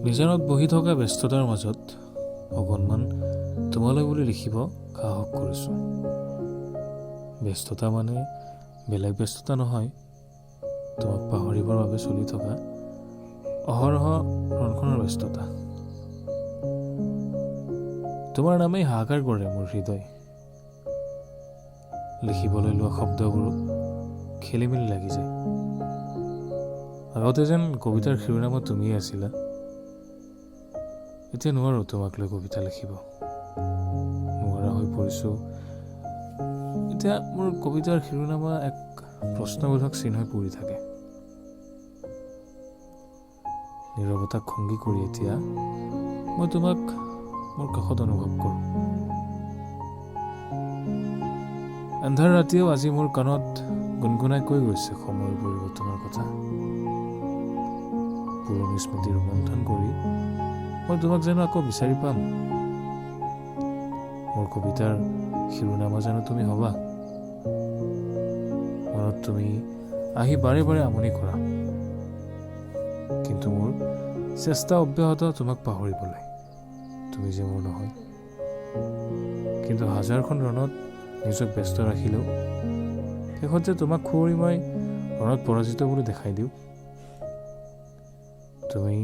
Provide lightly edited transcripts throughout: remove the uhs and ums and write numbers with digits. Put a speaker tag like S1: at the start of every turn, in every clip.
S1: নিজানত বহি থকা ব্যস্ততাৰ মাজত অকণমান তোমালৈ বুলি লিখিব সাহস কৰিছোঁ। ব্যস্ততা মানে বেলেগ ব্যস্ততা নহয়, তোমাক পাহৰিবৰ বাবে চলি থকা অহৰহ ৰন্ধনৰ ব্যস্ততা। তোমাৰ নামেই হাহাকাৰ কৰে মোৰ হৃদয়। লিখিবলৈ লোৱা শব্দবোৰত খেলি মেলি লাগি যায়। আগতে যেন কবিতাৰ শিৰোনামত তুমিয়ে আছিলা, এতিয়া নোৱাৰোঁ তোমাক লৈ কবিতা লিখিব। নোৱাৰা হৈ পৰিছোঁ। এতিয়া মোৰ কবিতাৰ শিৰোনামা এক প্ৰশ্নবোধক চিহ্নই পৰি থাকে। নীৰৱতাক খংগী কৰি এতিয়া মই তোমাক মোৰ কাষত অনুভৱ কৰোঁ। আন্ধাৰ ৰাতিয়েও আজি মোৰ কাণত গুণগুণাই কৈ গৈছে সময়ৰ পৰিৱৰ্তনৰ কথা। পুৰণি স্মৃতি ৰোমন্থন কৰি মই তোমাক জানো আকৌ বিচাৰি পাম। মোৰ কবিতাৰ শিৰোনামা জানো তুমি হবা। মনত তুমি আহি বাৰে বাৰে আমনি কৰা, কিন্তু মোৰ চেষ্টা অব্যাহত তোমাক পাহৰিবলৈ। তুমি যে মোৰ নহয়, কিন্তু হাজাৰখন ৰণত নিজক ব্যস্ত ৰাখিলেও শেষত যে তোমাক খুঁৱৰি মই ৰণত পৰাজিত বুলি দেখাই দিওঁ। তুমি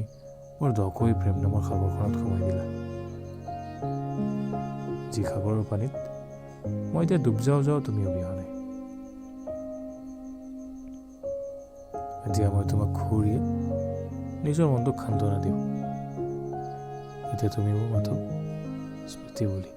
S1: মোৰ দকৈ প্ৰেম নামৰ সাগৰখনত সোমাই দিলা, যি সাগৰৰ পানীত মই এতিয়া ডুব যাওঁ তুমি অবিহনে। এতিয়া মই তোমাক খুঁৱৰিয়ে নিজৰ মনটোক সান্তনা দিওঁ। এতিয়া তুমি মোৰ মাথো স্মৃতি বুলি।